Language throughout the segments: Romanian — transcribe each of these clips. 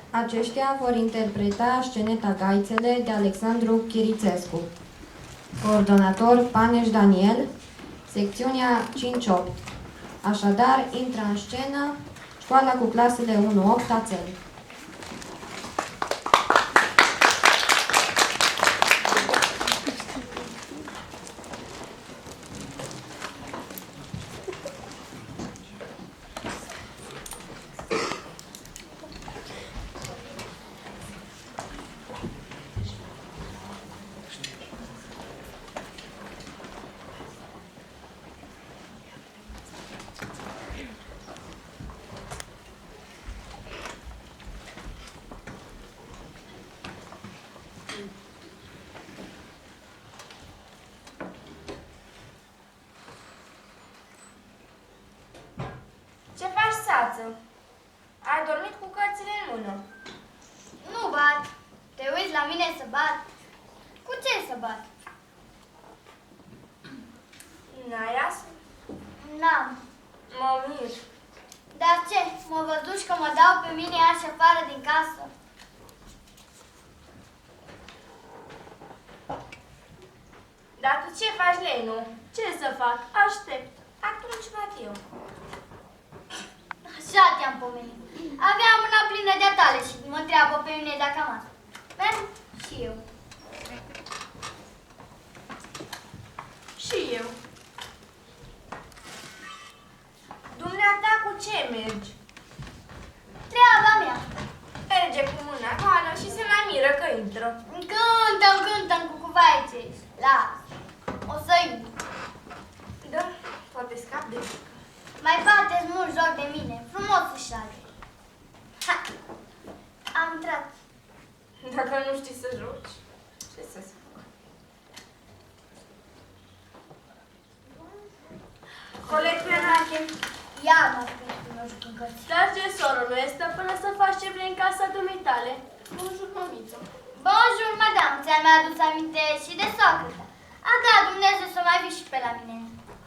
Aceștia vor interpreta sceneta Gaițele de Alexandru Chirițescu. Coordonator Paneș Daniel, secțiunea 5-8. Așadar, intră în scenă școala cu clasele 1-8 Ațeni. Ce faci, Sață? Ai dormit cu cărțile în mână. Nu bat. Te uiți la mine să bat? Cu ce să bat? N-ai as? N-am. Mă mir. Dar ce? Mă văduși că mă dau pe mine așa afară din casă? Dar tu ce faci, Lenu? Ce să fac? Aștept. Atunci bat eu. Așa te-am pomenit. Aveam mâna plină de tale și mă întreabă pe mine dacă am asta. Merg și eu. Și eu. Dumneata cu ce mergi? Treaba mea. Merge cu mâna goală și se mai miră că intră. Cântă-mi cu cuvaițe. Las. O să intru. Da, poate scap de frică. Mai bateți mult joc de mine. Frumos ușare. Ha! Am intrat. Dacă nu știi să joci, ce să-ți fac? Coleg Penache, Ia mă spune că nu joc în cărți. trage sorului ăsta până să faci ce vrei în casa dumitale. Bonjour, mămiță. Bonjour, madame. Ți-am adus aminte și de soacră ta. A, da, Dumnezeu să mai vii și pe la mine.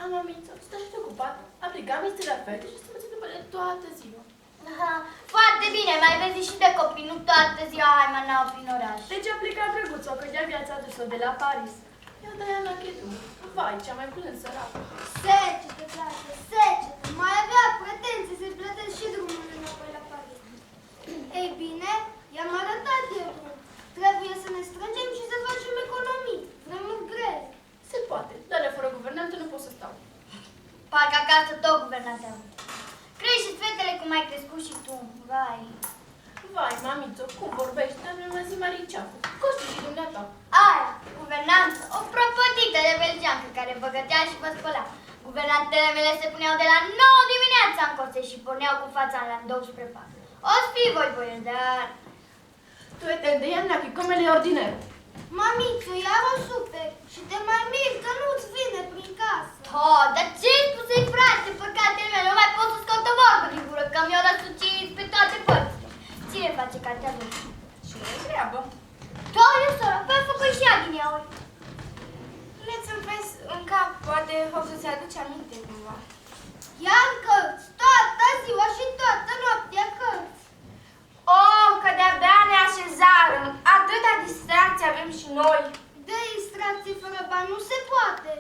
Am mămiță, stai și ocupat. Am plecat mister la fete și să mă țin după ele toată ziua. Aha, foarte bine, mai vezi și de copii, nu toată ziua hai mă prin oraș. Deci a plecat drăguț-o, că de-a viața adus-o de la Paris. Ia Diana Chetu. Vai, cea mai plâns săracă. Secete, frate, secete. Mai avea pretenții să-i plătesc și drumul înapoi la Paris. Ei bine, i-am arătat eu drum. Trebuie să ne strângem și să facem economii. Vremuri grele. Se poate, dar eu fără guvernantă nu pot să stau. Parcă acasă tot guvernantea. Crești fetele cum ai crescut și tu. Vai. Vai, mamiță, cum vorbești? Dar mi-a zis Marie Ceafă. Costi și dumneata. Aia, guvernanță, o propătită de belgeancă care băgătea și vă spălea. Guvernantele mele se puneau de la 9 dimineața în coțe și porneau cu fața în la 2 spre 4. O să fii voi, boier, dar... Tu e de Diana, că come le ordinar. Mamițu, iar o super și te mai mir că nu-ți vine prin casă. Da, dar ce-i spus-i, frate, păcatele mele, nu mai pot să scot o vorbă din gură, că mi-au răsucit pe toate părțile. Cine face cartea lui? Și e treabă. Da, eu sora, păi a făcut și ea din ea ori. Puneți-l în cap, poate o să-ți aduce aminte cumva. Iar cărți, toată ziua și toată noaptea cărți. Oh, că de-abia ne așezarăm. Atâta distracție avem și noi. De distracție fără bani nu se poate.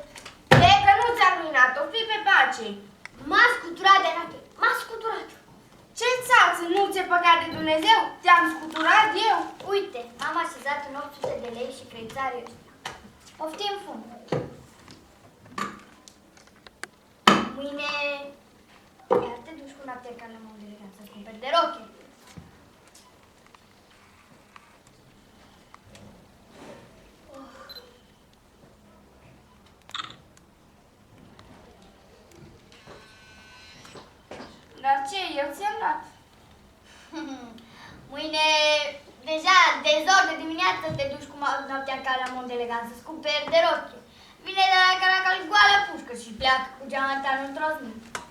E că nu ți-am minat-o, fii pe pace. M-a scuturat de nache, m-a scuturat. Ce țață, nu ți-e păcat de Dumnezeu? Te-am scuturat eu? Uite, am așezat în 800 de lei și creițarii ăștia. Poftim fund. Mâine... Iar te duci cu noaptea ca la mă delegat să cumperi de roche. Dar ce, eu ți-am dat. Mâine, deja, de zor de dimineață te duci cu noaptea ca la mont elegant să-ți cumperi de roche. Vine de la Caracal goală pușcă și pleacă cu geamantanul într-o zi.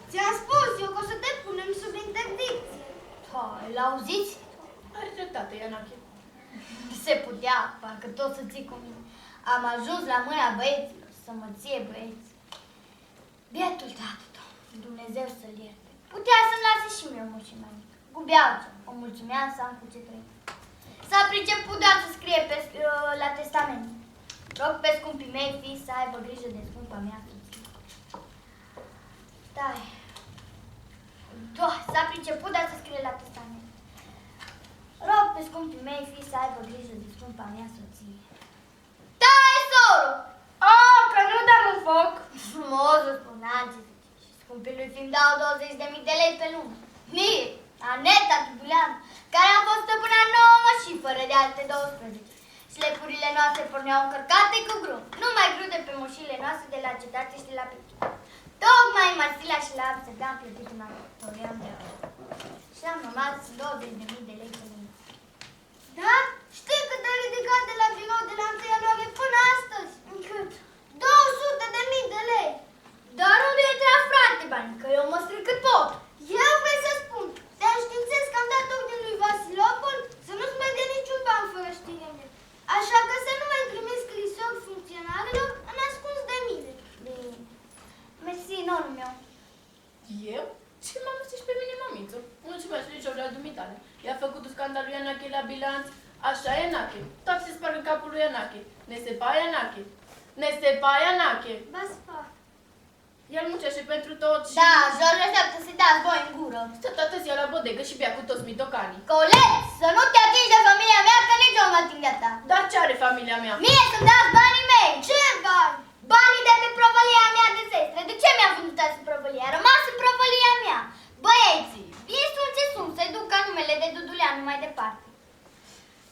Ți-am spus eu că o să te punem sub interdicție. Hai, l-auziți? Are dreptate, Ianache. Se putea, parcă tot să ții cu mine. Am ajuns la mâna băieților, să mă ție băieți. Bietul tată, Dumnezeu să-l ierte. Putea să-mi lase și mie o moșie mai mică. cu Beață. O mulțumeam să am cu ce trăi. S-a priceput doar să scrie la testament. Rog pe scumpii mei fii să aibă grijă de scumpa mea soție. Stai. S-a priceput doar să scrie la testament. Rog pe scumpii mei fii să aibă grijă de scumpa mea soție. Taie, soro! Oh, că nu dăm un foc! Frumos, o spunea ce zice. Și scumpii lui Fim dau 20.000 de lei pe lună. Mie, Aneta Tubuleanu, care a fost stăpâna 9 și fără de alte 12. Slepurile noastre porneau încărcate cu grum, numai grude pe moșile noastre de la cetate și de la Pekin. Tocmai Marsila și la Amsterdam am plătit un auditorium de aur. Și am rămas 20.000 de lei pe lună. Da? Știi cât de ridicat de la birou de la 1 ianuarie până astăzi? Cât? 200.000 de lei. Dar unde e treia, frate, bani? Că eu mă stric cât pot. Eu vrei să spun, te înștiințez că am dat ordin lui Vasilopol să nu-ți mai dea niciun ban fără știrea mea. Așa că să nu mai trimis scrisori funcționarilor în ascuns de mine. Bine. Mersi, nonul meu. Eu? Ce m-am și pe mine, mămițu? Mulțumesc lui George al dumitale. I-a făcut scandalul Ianache la bilanț. Așa e Ianache. Toate se sparg în capul lui Ianache. Ne sepa Ianache. Ne sepa Ianache. Baspa. El muncește pentru tot și... Da, George așteaptă să-i dați voi în gură. Stă toată ziua la bodegă și bea cu toți mitocanii. Coleg, să nu te atingi de familia mea, că nici eu mă ating de-a ta. Dar ce are familia mea? Mie să-mi dați banii mei. Ce bani? Banii de pe provălia mea de zestre. De ce mi-a vândut azi provălia? A rămas în provălia mea. Băieții, ei sunt ce sunt, să-i duc ca numele de Duduleanu mai departe.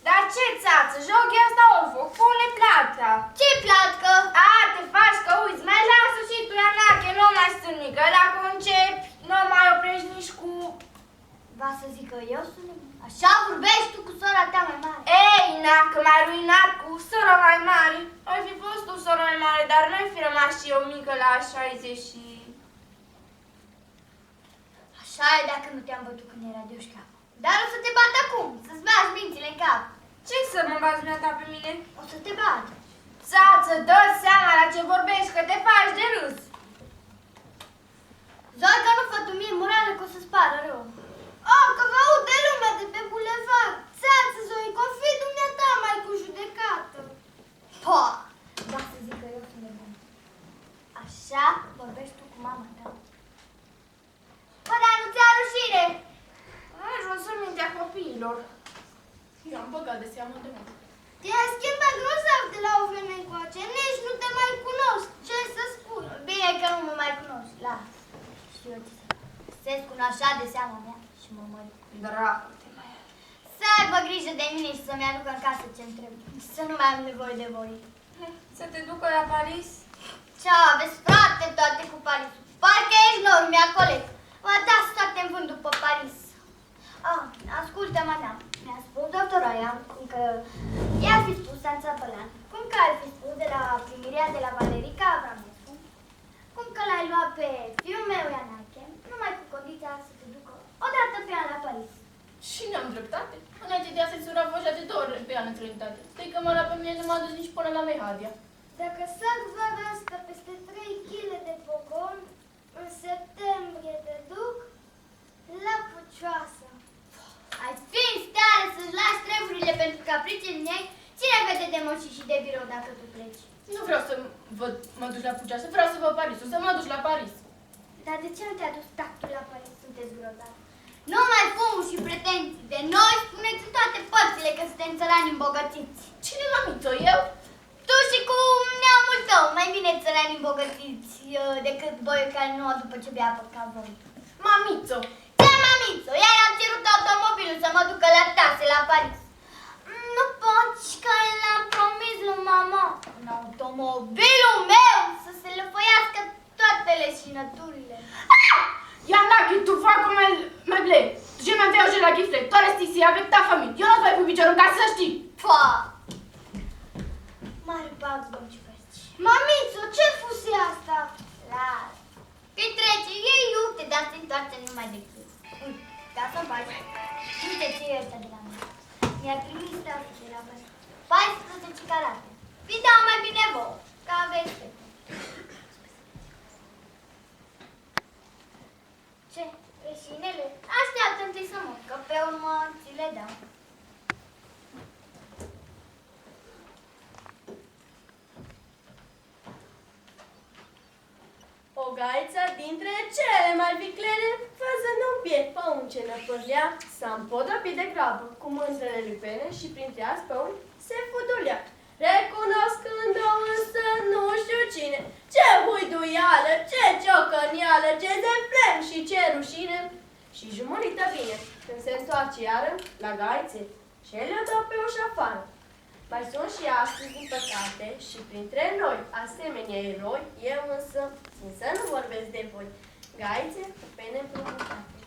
Dar ce țață, jocul ăsta o foc, pune plata. Ce platcă? A, te faci că uiți, mai lasă și tu, Ianache, nu mai sunt mică. Dacă începi, nu mai oprești nici cu... Va să zic că eu sunt nebun. Așa vorbești tu cu sora ta mai mare. Ei, na, că m-ai ruinat cu sora mai mare. Ai fi fost tu sora mai mare, dar n-ai fi rămas și eu mică la 60 și... Așa e dacă nu te-am bătut când era de cap. Dar o să te bat acum, să-ți bagi mințile în cap. Ce să mă bați dumneata pe mine? O să te bat. Țață, dă seama la ce vorbești, că te faci de râs. Zoica, nu fă tu mie morală că o să-ți pară rău. Oh, că vă aud de lumea de pe bulevard. Țață, Zoica, o fi dumneata mai cu judecată. Po! Da să zic că eu sunt nebun. Așa vorbești tu cu mama ta. Bă, dar nu ți-a rușine? Ajuns în mintea copiilor. Eu am băgat de seamă de mult. Te-ai schimbat grozav de la o vreme încoace. Nici nu te mai cunosc. Ce să spun? Bine că nu mă mai cunoști. Las. Și eu ce să fac. Se-ți cunoașa de seama mea și mă mări. Dracu te mai. Să aibă grijă de mine și să-mi aducă în casă ce-mi trebuie. Să nu mai am nevoie de voi. Să te ducă la Paris? Ce aveți, frate, toate cu Parisul. Parcă ești nor, mi-a coleg. Vă dați toate în vânt după Paris. Ascultă, madame. Mi-a spus doctora aia, cum că i-a fi spus Sanța Pălan, cum că ar fi spus de la primirea de la Valerica Avramescu, cum că l-ai luat pe fiul meu Ianache, numai cu condiția să te ducă odată pe an la Paris. Și n-am dreptate. Înainte de a censura vocea de 2 ori pe an în străinătate. Stai că mă la pe mine nu m-a dus nici până la Mehadia. Dacă s-ar vărăscă peste 3 kg de pogon, în septembrie te duc la Pucioasă. Ai fi în stare să-ți lași treburile pentru capricii mei? Cine vede de moșii și de birou dacă tu pleci? Nu vreau să mă duc la Puceasă, vreau să văd Parisul, să mă duc la Paris. Dar de ce nu te-a dus tactul la Paris? Sunteți grozavi. Nu mai fumul și pretenții de noi, spuneți în toate părțile că suntem țărani îmbogățiți. Cine mămițo, eu? Tu și cu neamul tău, mai bine țărani îmbogățiți decât voi care nu o după ce bea apă ca voi. Mamițo! Ce, mamițo? Iar am cerut automobilul să mă ducă la tase la Paris. Nu poți, că l-am promis lui mama. În automobilul meu să se lăfăiască toate leșinăturile. Ianache, tu vois comme elle me Je m'interroge la gifle. Toi resti ici avec ta famille. Eu nu voi pe piciorul, ca să știi. Pa! Mare pac, bănciucăți. Mamițo, ce fuse asta? Las. Îi trece, e iute, dar se întoarce numai decât. Uite, ca să faci. Uite ce e ăsta de la mine. Mi-a trimis asta de la băi. 14 carate. Vi dau mai bine vouă, că aveți fete. Ce? Vecinele, așteaptă întâi să mor, că pe urmă ți le dau. O gaiță dintre cele mai viclene, văzând un biet pe un ce năpârlea, s-a împodobit de grabă, cu mândrele lipene și printre aspeuni se fudulea. Recunoscând-o însă nu știu cine, ce huiduială, ce ciocănială, ce zemplem și ce rușine. Și jumărită bine, când se întoarce iară la gaițe, și el le dă pe ușa afară. Mai sunt și astăzi, din păcate, și printre noi, asemenea eroi, eu însă, țin să nu vorbesc de voi, gaițe cu pene împrumutate.